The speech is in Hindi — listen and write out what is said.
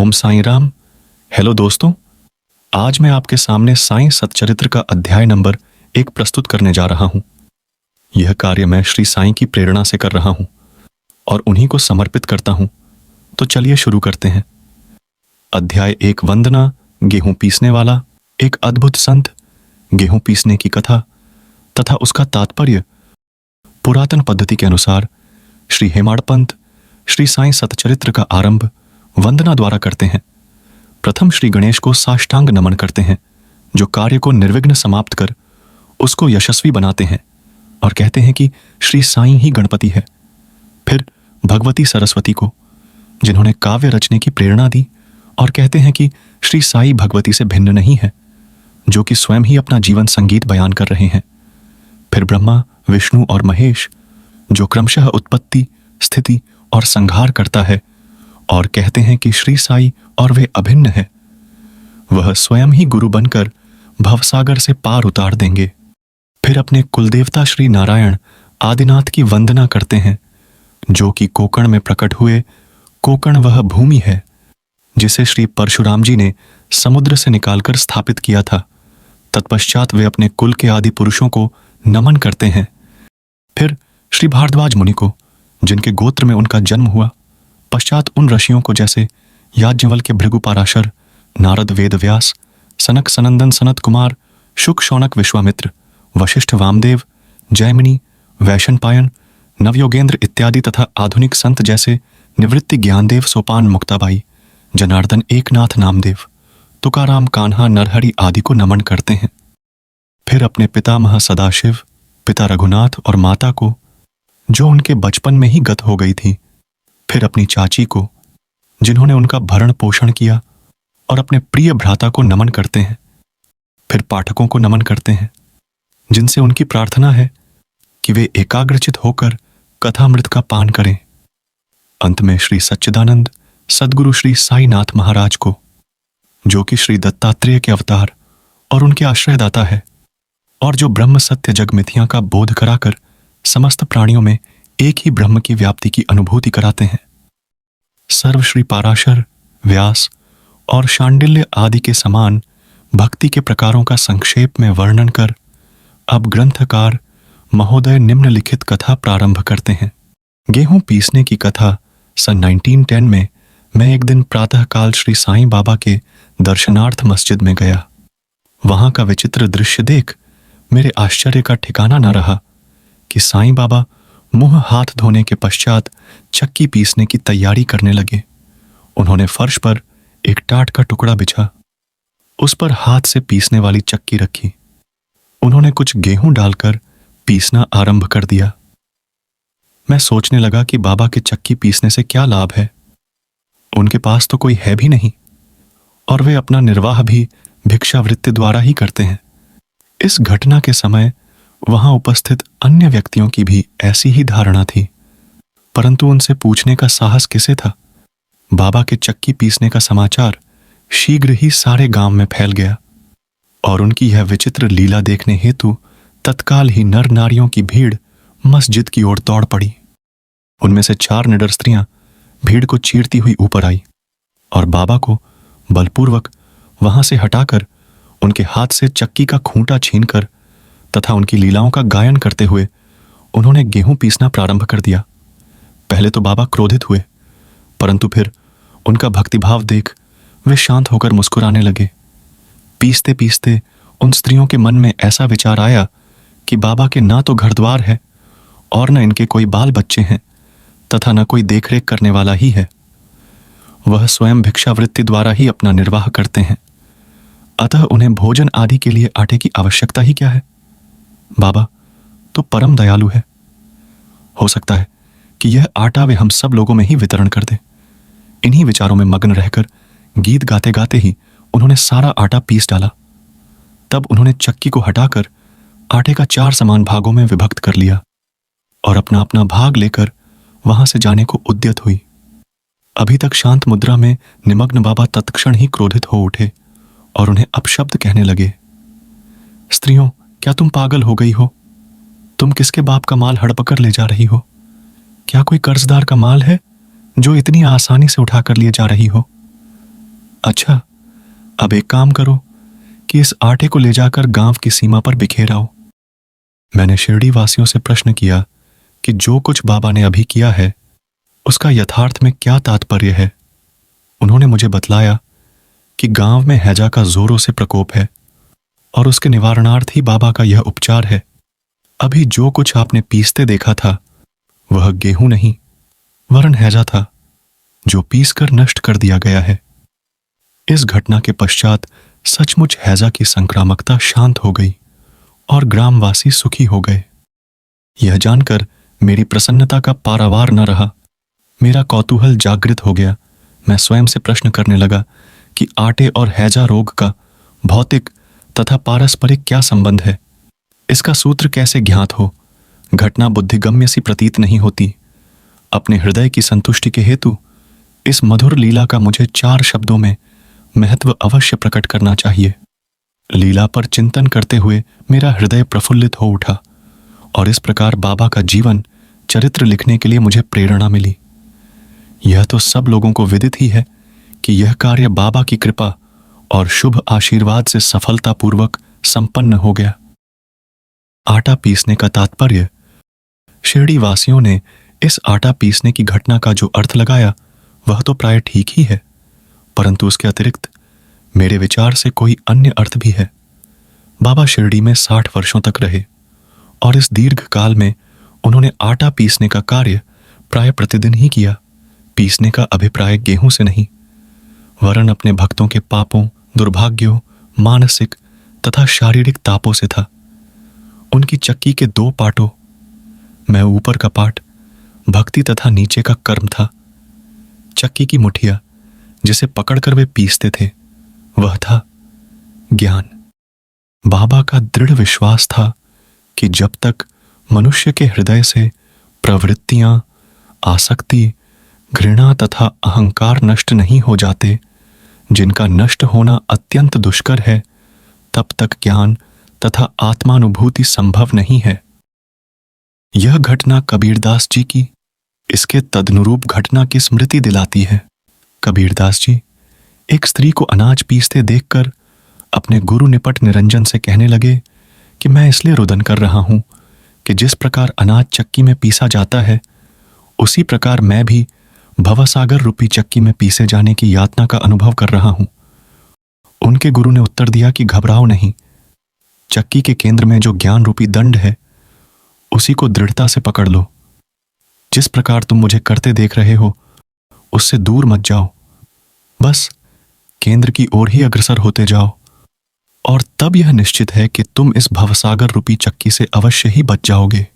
ओम साईं राम। हेलो दोस्तों, आज मैं आपके सामने साईं सच्चरित्र का अध्याय नंबर 1 प्रस्तुत करने जा रहा हूं। यह कार्य मैं श्री साईं की प्रेरणा से कर रहा हूं और उन्हीं को समर्पित करता हूं। तो चलिए शुरू करते हैं। अध्याय 1, वंदना। गेहूं पीसने वाला। एक अद्भुत संत, गेहूं पीसने की कथा तथा उसका तात्पर्य। पुरातन पद्धति के अनुसार श्री हेमाड़पंत श्री साईं सतचरित्र का आरंभ वंदना द्वारा करते हैं। प्रथम श्री गणेश को साष्टांग नमन करते हैं, जो कार्य को निर्विघ्न समाप्त कर उसको यशस्वी बनाते हैं, और कहते हैं कि श्री साईं ही गणपति है। फिर भगवती सरस्वती को, जिन्होंने काव्य रचने की प्रेरणा दी, और कहते हैं कि श्री साई भगवती से भिन्न नहीं है, जो कि स्वयं ही अपना जीवन संगीत बयान कर रहे हैं। फिर ब्रह्मा, विष्णु और महेश, जो क्रमशः उत्पत्ति, स्थिति और संहार करता है, और कहते हैं कि श्री साई और वे अभिन्न है। वह स्वयं ही गुरु बनकर भवसागर से पार उतार देंगे। फिर अपने कुलदेवता श्री नारायण आदिनाथ की वंदना करते हैं, जो कि कोकण में प्रकट हुए। कोकण वह भूमि है जिसे श्री परशुराम जी ने समुद्र से निकालकर स्थापित किया था। तत्पश्चात वे अपने कुल के आदि पुरुषों को नमन करते हैं। फिर श्री भारद्वाज मुनि को, जिनके गोत्र में उनका जन्म हुआ। पश्चात उन ऋषियों को, जैसे याज्ञवल्क्य के भृगु पाराशर, नारद वेद व्यास, सनक सनंदन सनत कुमार, शुक शौनक विश्वामित्र, वशिष्ठ वामदेव, जैमिनी, वैशंपायन, नवयोगेंद्र इत्यादि तथा आधुनिक संत जैसे निवृत्ति ज्ञानदेव, सोपान मुक्ताबाई, जनार्दन एकनाथ नामदेव, तुकाराम, कान्हा, नरहरि आदि को नमन करते हैं। फिर अपने पितामह सदाशिव, पिता रघुनाथ और माता को, जो उनके बचपन में ही गत हो गई थी। फिर अपनी चाची को, जिन्होंने उनका भरण पोषण किया, और अपने प्रिय भ्राता को नमन करते हैं। फिर पाठकों को नमन करते हैं, जिनसे उनकी प्रार्थना है कि वे एकाग्रचित होकर कथामृत का पान करें। अंत में श्री सच्चिदानंद सद्गुरु श्री साईनाथ महाराज को, जो कि श्री दत्तात्रेय के अवतार और उनके आश्रयदाता है, और जो ब्रह्म सत्य जग मिथ्या का बोध कराकर समस्त प्राणियों में एक ही ब्रह्म की व्याप्ति की अनुभूति कराते हैं। सर्व श्री पाराशर, व्यास और शांडिल्य आदि के समान भक्ति के प्रकारों का संक्षेप में वर्णन कर अब ग्रंथकार महोदय निम्नलिखित कथा प्रारंभ करते हैं। गेहूं पीसने की कथा। सन 1910 में मैं एक दिन प्रातःकाल श्री साईं बाबा के दर्शनार्थ मस्जिद में गया। वहां का विचित्र दृश्य देख मेरे आश्चर्य का ठिकाना न रहा कि साईं बाबा मुंह हाथ धोने के पश्चात चक्की पीसने की तैयारी करने लगे। उन्होंने फर्श पर एक टाट का टुकड़ा बिछा, उस पर हाथ से पीसने वाली चक्की रखी। उन्होंने कुछ गेहूं डालकर पीसना आरंभ कर दिया। मैं सोचने लगा कि बाबा के चक्की पीसने से क्या लाभ है। उनके पास तो कोई है भी नहीं, और वे अपना निर्वाह भी भिक्षावृत्ति द्वारा ही करते हैं। इस घटना के समय वहां उपस्थित अन्य व्यक्तियों की भी ऐसी ही धारणा थी, परंतु उनसे पूछने का साहस किसे था। बाबा के चक्की पीसने का समाचार शीघ्र ही सारे गांव में फैल गया, और उनकी यह विचित्र लीला देखने हेतु तत्काल ही नर नारियों की भीड़ मस्जिद की ओर दौड़ पड़ी। उनमें से 4 निडर स्त्रियां भीड़ को चीरती हुई ऊपर आई, और बाबा को बलपूर्वक वहां से हटाकर उनके हाथ से चक्की का खूंटा छीनकर तथा उनकी लीलाओं का गायन करते हुए उन्होंने गेहूं पीसना प्रारंभ कर दिया। पहले तो बाबा क्रोधित हुए, परंतु फिर उनका भक्तिभाव देख वे शांत होकर मुस्कुराने लगे। पीसते पीसते उन स्त्रियों के मन में ऐसा विचार आया कि बाबा के ना तो घर द्वार है, और न इनके कोई बाल बच्चे हैं, तथा न कोई देखरेख करने वाला ही है। वह स्वयं भिक्षावृत्ति द्वारा ही अपना निर्वाह करते हैं, अतः उन्हें भोजन आदि के लिए आटे की आवश्यकता ही क्या है। बाबा तो परम दयालु है, हो सकता है कि यह आटा वे हम सब लोगों में ही वितरण कर दे। इन्हीं विचारों में मग्न रहकर गीत गाते गाते ही उन्होंने सारा आटा पीस डाला। तब उन्होंने चक्की को हटाकर आटे का 4 समान भागों में विभक्त कर लिया, और अपना अपना भाग लेकर वहां से जाने को उद्यत हुई। अभी तक शांत मुद्रा में निमग्न बाबा तत्क्षण ही क्रोधित हो उठे और उन्हें अपशब्द कहने लगे। स्त्रियों, क्या तुम पागल हो गई हो? तुम किसके बाप का माल हड़पकर ले जा रही हो? क्या कोई कर्जदार का माल है जो इतनी आसानी से उठाकर लिए जा रही हो? अच्छा, अब एक काम करो कि इस आटे को ले जाकर गांव की सीमा पर बिखेराओ। मैंने शिरडी वासियों से प्रश्न किया कि जो कुछ बाबा ने अभी किया है उसका यथार्थ में क्या तात्पर्य है। उन्होंने मुझे बतलाया कि गांव में हैजा का जोरों से प्रकोप है और उसके निवारणार्थ ही बाबा का यह उपचार है। अभी जो कुछ आपने पीसते देखा था वह गेहूं नहीं वरन हैजा था, जो पीसकर नष्ट कर दिया गया है। इस घटना के पश्चात सचमुच हैजा की संक्रामकता शांत हो गई और ग्रामवासी सुखी हो गए। यह जानकर मेरी प्रसन्नता का पारावार न रहा। मेरा कौतूहल जागृत हो गया। मैं स्वयं से प्रश्न करने लगा कि आटे और हैजा रोग का भौतिक तथा पारस्परिक क्या संबंध है। इसका सूत्र कैसे ज्ञात हो। घटना बुद्धिगम्य सी प्रतीत नहीं होती। अपने हृदय की संतुष्टि के हेतु इस मधुर लीला का मुझे 4 शब्दों में महत्व अवश्य प्रकट करना चाहिए। लीला पर चिंतन करते हुए मेरा हृदय प्रफुल्लित हो उठा और इस प्रकार बाबा का जीवन चरित्र लिखने के लिए मुझे प्रेरणा मिली। यह तो सब लोगों को विदित ही है कि यह कार्य बाबा की कृपा और शुभ आशीर्वाद से सफलतापूर्वक संपन्न हो गया। आटा पीसने का तात्पर्य। शिरडी वासियों ने इस आटा पीसने की घटना का जो अर्थ लगाया वह तो प्राय ठीक ही है, परंतु उसके अतिरिक्त मेरे विचार से कोई अन्य अर्थ भी है। बाबा शिरडी में 60 वर्षों तक रहे और इस दीर्घ काल में उन्होंने आटा पीसने का कार्य प्राय प्रतिदिन ही किया। पीसने का अभिप्राय गेहूं से नहीं वरन अपने भक्तों के पापों, दुर्भाग्यों, मानसिक तथा शारीरिक तापों से था। उनकी चक्की के 2 पाटों में ऊपर का पाट भक्ति तथा नीचे का कर्म था। चक्की की मुठिया जिसे पकड़कर वे पीसते थे वह था ज्ञान। बाबा का दृढ़ विश्वास था कि जब तक मनुष्य के हृदय से प्रवृत्तियां, आसक्ति, घृणा तथा अहंकार नष्ट नहीं हो जाते, जिनका नष्ट होना अत्यंत दुष्कर है, तब तक ज्ञान तथा आत्मानुभूति संभव नहीं है। यह घटना कबीरदास जी की इसके तदनुरूप घटना की स्मृति दिलाती है। कबीरदास जी एक स्त्री को अनाज पीसते देखकर अपने गुरु निपट निरंजन से कहने लगे कि मैं इसलिए रुदन कर रहा हूं कि जिस प्रकार अनाज चक्की में पीसा जाता है उसी प्रकार मैं भी भवसागर रूपी चक्की में पीसे जाने की यातना का अनुभव कर रहा हूं। उनके गुरु ने उत्तर दिया कि घबराओ नहीं, चक्की के केंद्र में जो ज्ञान रूपी दंड है उसी को दृढ़ता से पकड़ लो। जिस प्रकार तुम मुझे करते देख रहे हो उससे दूर मत जाओ, बस केंद्र की ओर ही अग्रसर होते जाओ और तब यह निश्चित है कि तुम इस भवसागर रूपी चक्की से अवश्य ही बच जाओगे।